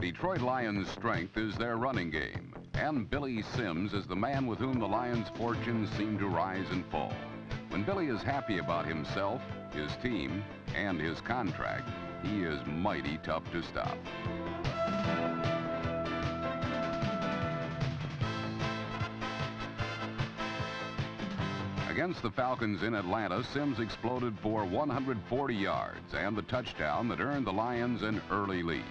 Detroit Lions' strength is their running game, and Billy Sims is the man with whom the Lions' fortunes seem to rise and fall. When Billy is happy about himself, his team, and his contract, he is mighty tough to stop. Against the Falcons in Atlanta, Sims exploded for 140 yards and the touchdown that earned the Lions an early lead.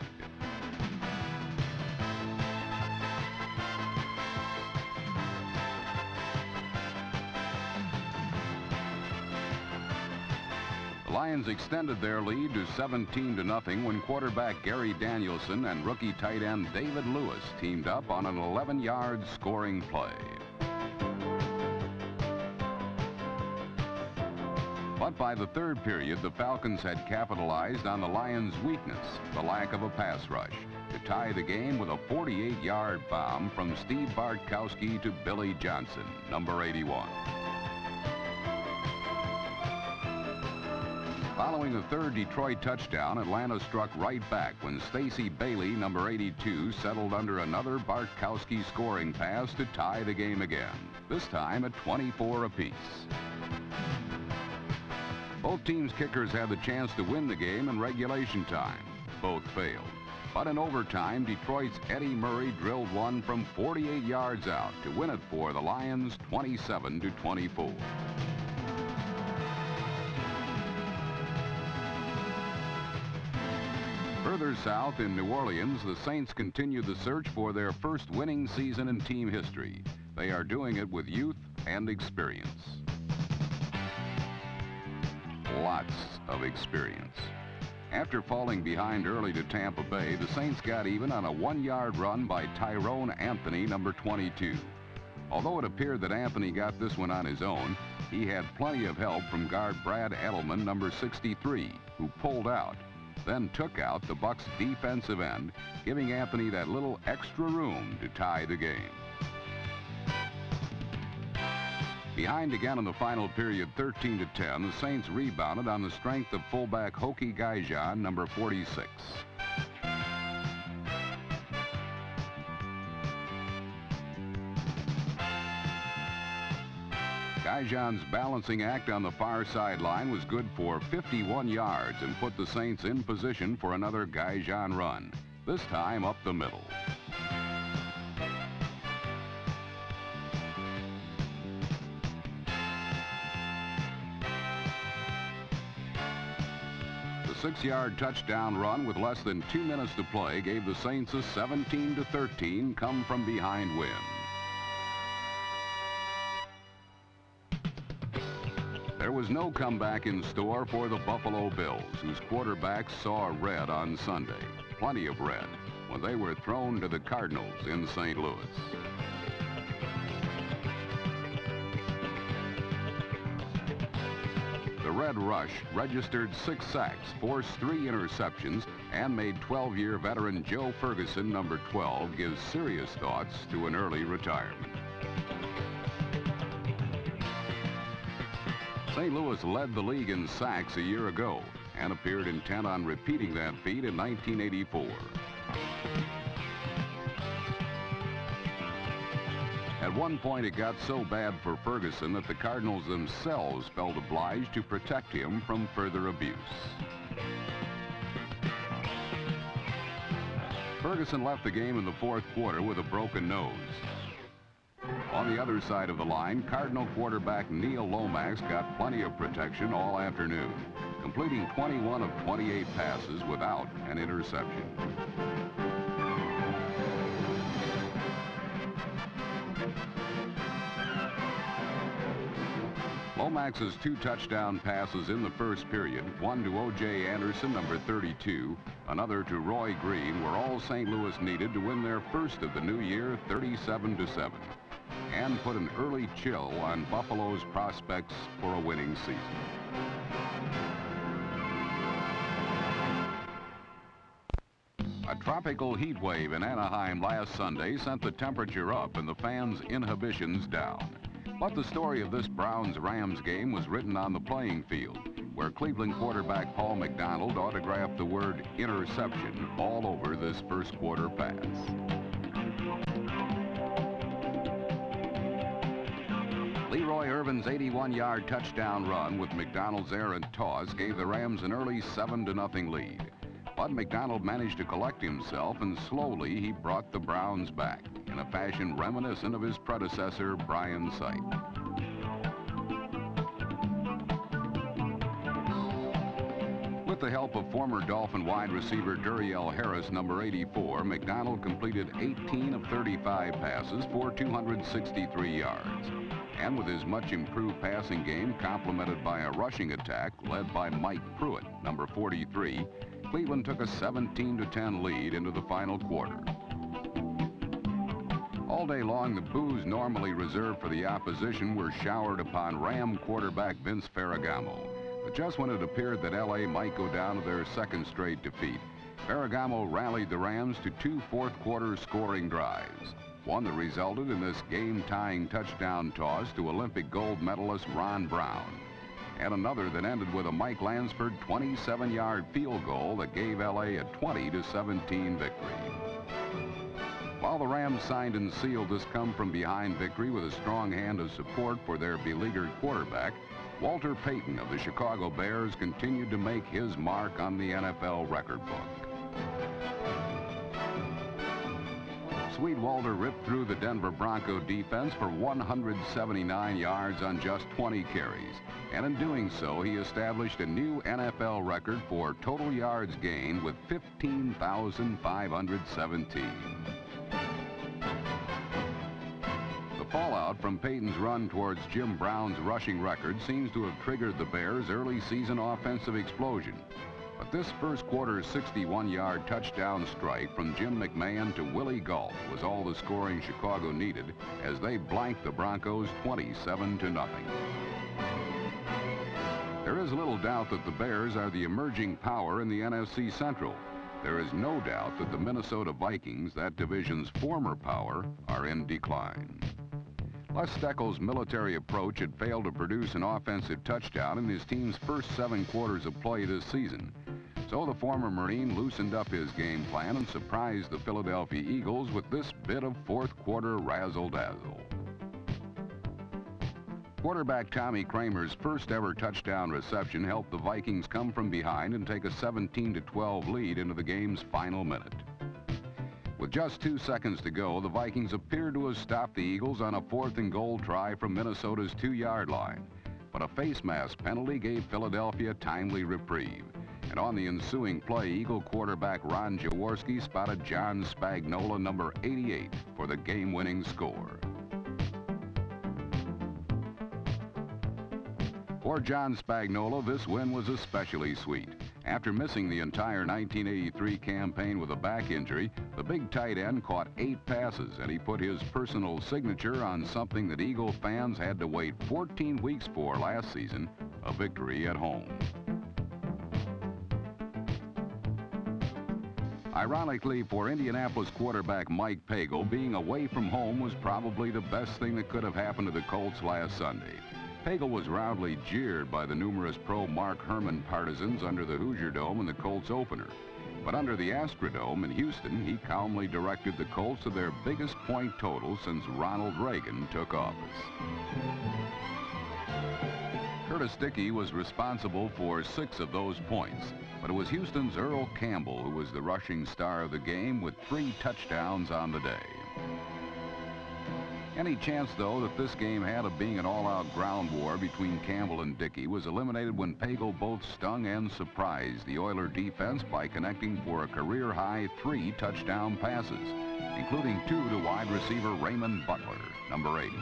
The Lions extended their lead to 17-0 when quarterback Gary Danielson and rookie tight end David Lewis teamed up on an 11-yard scoring play. But by the third period, the Falcons had capitalized on the Lions' weakness, the lack of a pass rush, to tie the game with a 48-yard bomb from Steve Bartkowski to Billy Johnson, number 81. Following the third Detroit touchdown, Atlanta struck right back when Stacey Bailey, number 82, settled under another Bartkowski scoring pass to tie the game again, this time at 24 apiece. Both teams' kickers had the chance to win the game in regulation time. Both failed. But in overtime, Detroit's Eddie Murray drilled one from 48 yards out to win it for the Lions 27-24. Further south in New Orleans, the Saints continue the search for their first winning season in team history. They are doing it with youth and experience. Lots of experience. After falling behind early to Tampa Bay, the Saints got even on a 1-yard run by Tyrone Anthony, number 22. Although it appeared that Anthony got this one on his own, he had plenty of help from guard Brad Edelman, number 63, who pulled out, then took out the Bucs' defensive end, giving Anthony that little extra room to tie the game. Behind again in the final period, 13-10, the Saints rebounded on the strength of fullback Hokie Gaijan, number 46. Gaijan's balancing act on the far sideline was good for 51 yards and put the Saints in position for another Gaijan run, this time up the middle. The 6-yard touchdown run with less than 2 minutes to play gave the Saints a 17-13 come-from-behind win. There was no comeback in store for the Buffalo Bills, whose quarterbacks saw red on Sunday, plenty of red, when they were thrown to the Cardinals in St. Louis. The Red Rush registered 6 sacks, forced 3 interceptions, and made 12-year veteran Joe Ferguson, number 12, give serious thoughts to an early retirement. St. Louis led the league in sacks a year ago and appeared intent on repeating that feat in 1984. At one point, it got so bad for Ferguson that the Cardinals themselves felt obliged to protect him from further abuse. Ferguson left the game in the fourth quarter with a broken nose. On the other side of the line, Cardinal quarterback Neil Lomax got plenty of protection all afternoon, completing 21 of 28 passes without an interception. Lomax's 2 touchdown passes in the first period, one to O.J. Anderson, number 32, another to Roy Green, were all St. Louis needed to win their first of the new year, 37-7, and put an early chill on Buffalo's prospects for a winning season. A tropical heat wave in Anaheim last Sunday sent the temperature up and the fans' inhibitions down. But the story of this Browns-Rams game was written on the playing field, where Cleveland quarterback Paul McDonald autographed the word interception all over this first quarter pass. Leroy Irvin's 81-yard touchdown run with McDonald's errant toss gave the Rams an early 7-0 lead. But McDonald managed to collect himself, and slowly he brought the Browns back in a fashion reminiscent of his predecessor, Brian Sipe. With the help of former Dolphin wide receiver Duriel Harris, number 84, McDonald completed 18 of 35 passes for 263 yards. And with his much improved passing game complemented by a rushing attack led by Mike Pruitt, number 43, Cleveland took a 17-10 lead into the final quarter. All day long, the boos normally reserved for the opposition were showered upon Ram quarterback Vince Ferragamo. But just when it appeared that L.A. might go down to their second straight defeat, Ferragamo rallied the Rams to two fourth-quarter scoring drives. One that resulted in this game-tying touchdown toss to Olympic gold medalist Ron Brown, and another that ended with a Mike Lansford 27-yard field goal that gave L.A. a 20-17 victory. While the Rams signed and sealed this come-from-behind victory with a strong hand of support for their beleaguered quarterback, Walter Payton of the Chicago Bears continued to make his mark on the NFL record book. Sweet Walter ripped through the Denver Bronco defense for 179 yards on just 20 carries. And in doing so, he established a new NFL record for total yards gained with 15,517. The fallout from Payton's run towards Jim Brown's rushing record seems to have triggered the Bears' early season offensive explosion. But this first quarter's 61-yard touchdown strike from Jim McMahon to Willie Gault was all the scoring Chicago needed as they blanked the Broncos 27-0. There is little doubt that the Bears are the emerging power in the NFC Central. There is no doubt that the Minnesota Vikings, that division's former power, are in decline. Les Steckel's military approach had failed to produce an offensive touchdown in his team's first 7 quarters of play this season. So the former Marine loosened up his game plan and surprised the Philadelphia Eagles with this bit of fourth quarter razzle-dazzle. Quarterback Tommy Kramer's first ever touchdown reception helped the Vikings come from behind and take a 17-12 lead into the game's final minute. With just 2 seconds to go, the Vikings appeared to have stopped the Eagles on a 4th and goal try from Minnesota's 2-yard line. But a face mask penalty gave Philadelphia timely reprieve. And on the ensuing play, Eagle quarterback Ron Jaworski spotted John Spagnola, number 88, for the game-winning score. For John Spagnola, this win was especially sweet. After missing the entire 1983 campaign with a back injury, the big tight end caught 8 passes, and he put his personal signature on something that Eagle fans had to wait 14 weeks for last season, a victory at home. Ironically, for Indianapolis quarterback Mike Pagel, being away from home was probably the best thing that could have happened to the Colts last Sunday. Pagel was roundly jeered by the numerous pro-Mark Herman partisans under the Hoosier Dome in the Colts opener. But under the Astrodome in Houston, he calmly directed the Colts to their biggest point total since Ronald Reagan took office. Curtis Dickey was responsible for 6 of those points, but it was Houston's Earl Campbell who was the rushing star of the game with 3 touchdowns on the day. Any chance, though, that this game had of being an all-out ground war between Campbell and Dickey was eliminated when Pagel both stung and surprised the Oiler defense by connecting for a career-high 3 touchdown passes, including 2 to wide receiver Raymond Butler, number 80.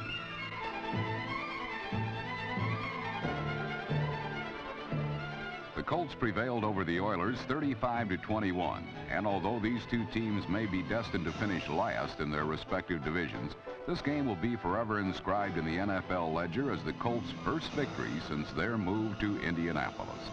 The Colts prevailed over the Oilers 35-21, and although these two teams may be destined to finish last in their respective divisions, this game will be forever inscribed in the NFL ledger as the Colts' first victory since their move to Indianapolis.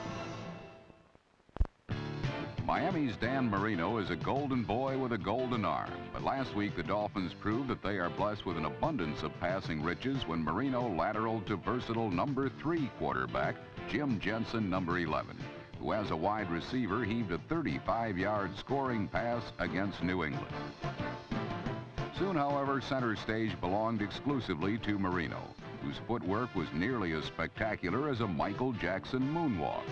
Miami's Dan Marino is a golden boy with a golden arm, but last week the Dolphins proved that they are blessed with an abundance of passing riches when Marino lateraled to versatile number 3 quarterback Jim Jensen, number 11, who as a wide receiver heaved a 35-yard scoring pass against New England. Soon, however, center stage belonged exclusively to Marino, whose footwork was nearly as spectacular as a Michael Jackson moonwalk.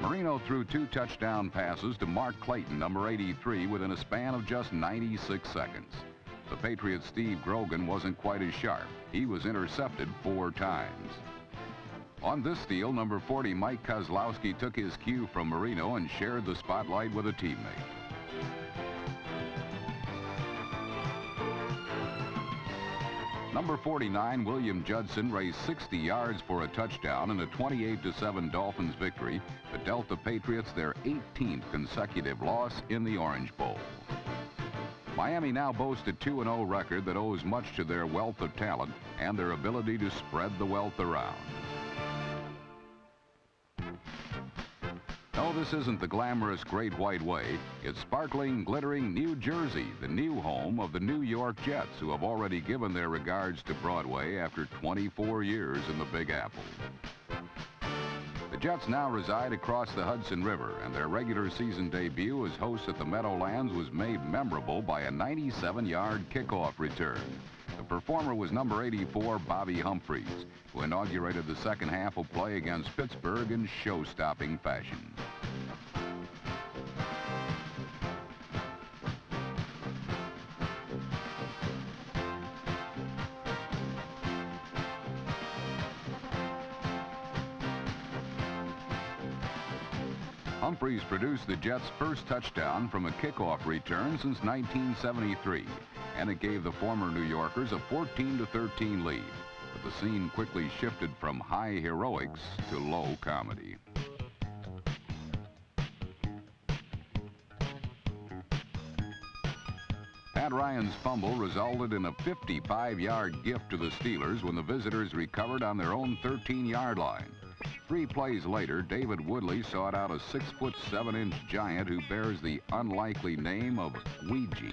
Marino threw 2 touchdown passes to Mark Clayton, number 83, within a span of just 96 seconds. The Patriots' Steve Grogan wasn't quite as sharp. He was intercepted 4 times. On this steal, number 40, Mike Kozlowski, took his cue from Marino and shared the spotlight with a teammate. Number 49, William Judson, raced 60 yards for a touchdown in a 28-7 Dolphins victory that dealt the Patriots their 18th consecutive loss in the Orange Bowl. Miami now boasts a 2-0 record that owes much to their wealth of talent and their ability to spread the wealth around. No, this isn't the glamorous Great White Way. It's sparkling, glittering New Jersey, the new home of the New York Jets, who have already given their regards to Broadway after 24 years in the Big Apple. The Jets now reside across the Hudson River, and their regular season debut as hosts at the Meadowlands was made memorable by a 97-yard kickoff return. The performer was number 84, Bobby Humphries, who inaugurated the second half of play against Pittsburgh in show-stopping fashion. Humphries produced the Jets' first touchdown from a kickoff return since 1973, and it gave the former New Yorkers a 14-13 lead. But the scene quickly shifted from high heroics to low comedy. Pat Ryan's fumble resulted in a 55-yard gift to the Steelers when the visitors recovered on their own 13-yard line. 3 plays later, David Woodley sought out a 6'7" giant who bears the unlikely name of Ouija.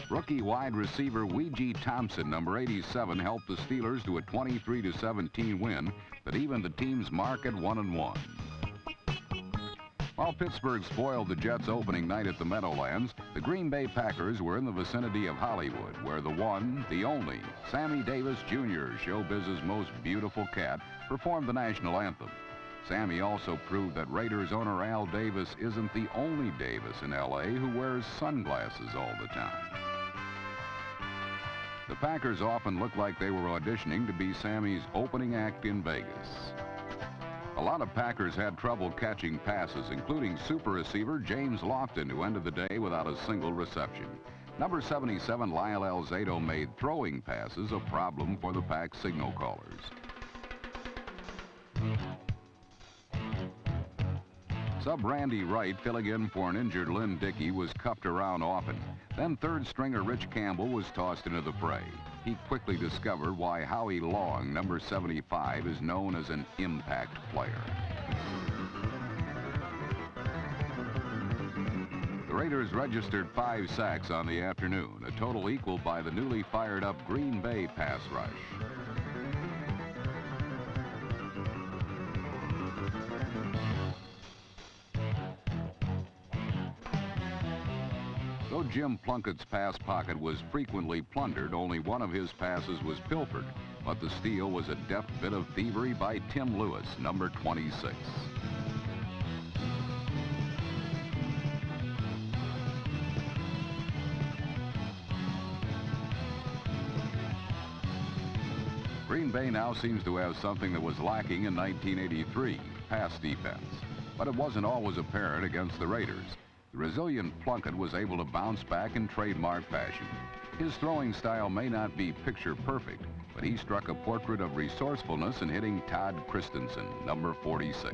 Rookie wide receiver Ouija Thompson, number 87, helped the Steelers to a 23-17 win that evened the team's mark at 1-1. While Pittsburgh spoiled the Jets' opening night at the Meadowlands, the Green Bay Packers were in the vicinity of Hollywood, where the one, the only, Sammy Davis Jr., showbiz's most beautiful cat, performed the national anthem. Sammy also proved that Raiders owner Al Davis isn't the only Davis in L.A. who wears sunglasses all the time. The Packers often looked like they were auditioning to be Sammy's opening act in Vegas. A lot of Packers had trouble catching passes, including super receiver James Lofton, who ended the day without a single reception. Number 77, Lyle Alzado, made throwing passes a problem for the Pack signal callers. Sub Randy Wright, filling in for an injured Lynn Dickey, was cuffed around often. Then third stringer Rich Campbell was tossed into the fray. He quickly discovered why Howie Long, number 75, is known as an impact player. The Raiders registered 5 sacks on the afternoon, a total equaled by the newly fired-up Green Bay pass rush. Though Jim Plunkett's pass pocket was frequently plundered, only one of his passes was pilfered. But the steal was a deft bit of thievery by Tim Lewis, number 26. Green Bay now seems to have something that was lacking in 1983, pass defense. But it wasn't always apparent against the Raiders. The resilient Plunkett was able to bounce back in trademark fashion. His throwing style may not be picture perfect, but he struck a portrait of resourcefulness in hitting Todd Christensen, number 46.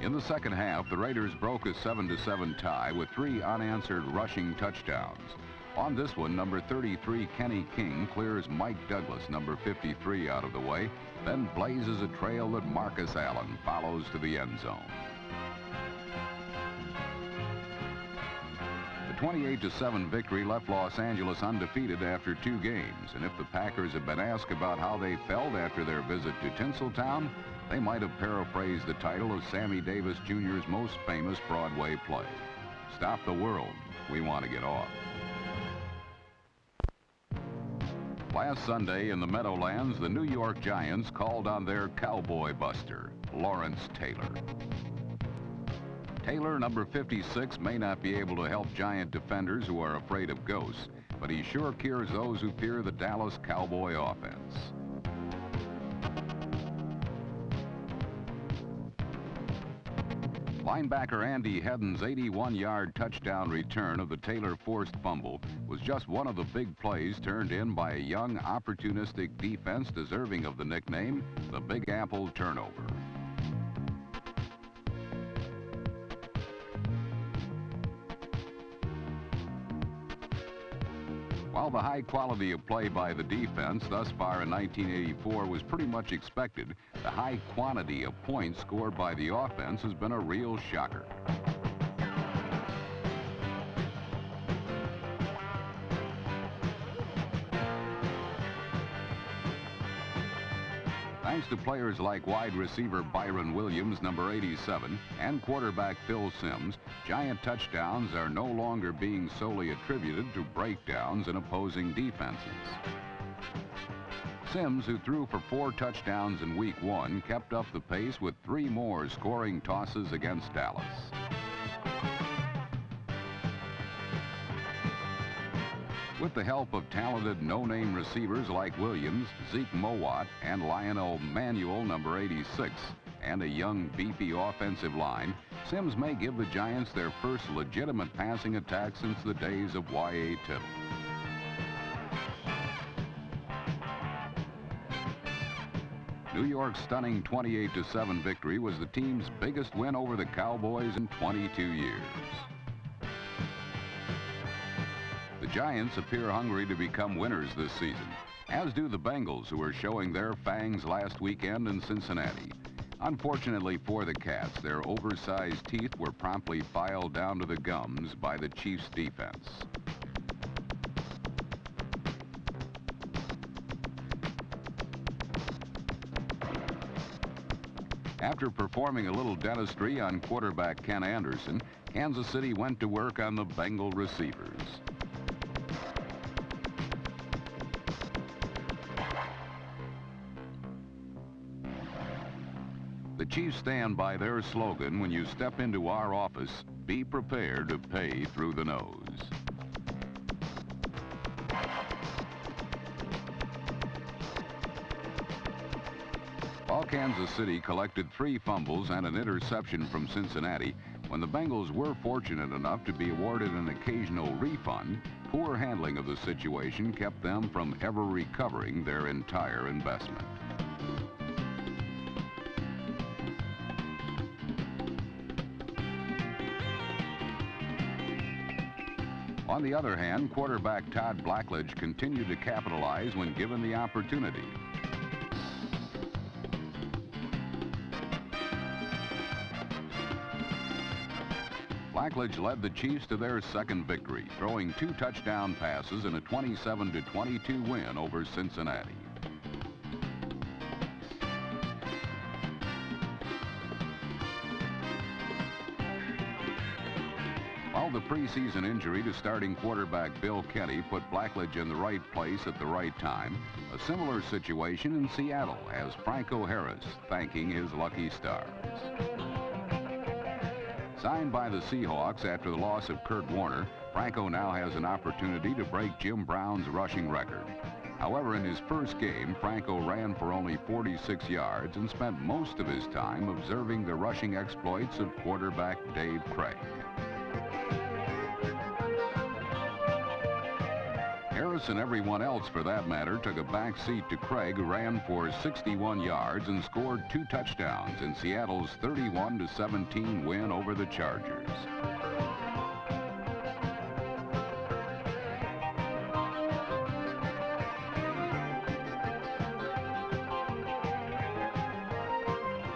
In the second half, the Raiders broke a 7-7 tie with 3 unanswered rushing touchdowns. On this one, number 33, Kenny King, clears Mike Douglas, number 53, out of the way, then blazes a trail that Marcus Allen follows to the end zone. 28-7 victory left Los Angeles undefeated after 2 games, and if the Packers had been asked about how they felt after their visit to Tinseltown, they might have paraphrased the title of Sammy Davis Jr.'s most famous Broadway play, "Stop the World, We Want to Get Off." Last Sunday in the Meadowlands, the New York Giants called on their cowboy buster, Lawrence Taylor. Taylor, number 56, may not be able to help Giant defenders who are afraid of ghosts, but he sure cures those who fear the Dallas Cowboy offense. Linebacker Andy Hedden's 81-yard touchdown return of the Taylor forced fumble was just one of the big plays turned in by a young, opportunistic defense deserving of the nickname, the Big Apple Turnover. While the high quality of play by the defense thus far in 1984 was pretty much expected, the high quantity of points scored by the offense has been a real shocker. Thanks to players like wide receiver Byron Williams, number 87, and quarterback Phil Simms, Giant touchdowns are no longer being solely attributed to breakdowns in opposing defenses. Simms, who threw for 4 touchdowns in Week 1, kept up the pace with 3 more scoring tosses against Dallas. With the help of talented no-name receivers like Williams, Zeke Mowat, and Lionel Manuel, number 86, and a young, beefy offensive line, Simms may give the Giants their first legitimate passing attack since the days of Y.A. Tittle. New York's stunning 28-7 victory was the team's biggest win over the Cowboys in 22 years. The Giants appear hungry to become winners this season, as do the Bengals, who are showing their fangs last weekend in Cincinnati. Unfortunately for the Cats, their oversized teeth were promptly filed down to the gums by the Chiefs' defense. After performing a little dentistry on quarterback Ken Anderson, Kansas City went to work on the Bengal receivers. The Chiefs stand by their slogan, "When you step into our office, be prepared to pay through the nose." While Kansas City collected 3 fumbles and an interception from Cincinnati, when the Bengals were fortunate enough to be awarded an occasional refund, poor handling of the situation kept them from ever recovering their entire investment. On the other hand, quarterback Todd Blackledge continued to capitalize when given the opportunity. Blackledge led the Chiefs to their second victory, throwing 2 touchdown passes in a 27-22 win over Cincinnati. While the preseason injury to starting quarterback Bill Kenny put Blackledge in the right place at the right time, a similar situation in Seattle has Franco Harris thanking his lucky stars. Signed by the Seahawks after the loss of Kurt Warner, Franco now has an opportunity to break Jim Brown's rushing record. However, in his first game, Franco ran for only 46 yards and spent most of his time observing the rushing exploits of quarterback Dave Craig. Harris and everyone else, for that matter, took a back seat to Craig, who ran for 61 yards and scored 2 touchdowns in Seattle's 31-17 win over the Chargers.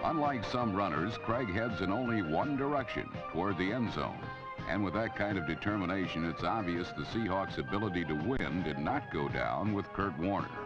Unlike some runners, Craig heads in only one direction, toward the end zone. And with that kind of determination, it's obvious the Seahawks' ability to win did not go down with Kurt Warner.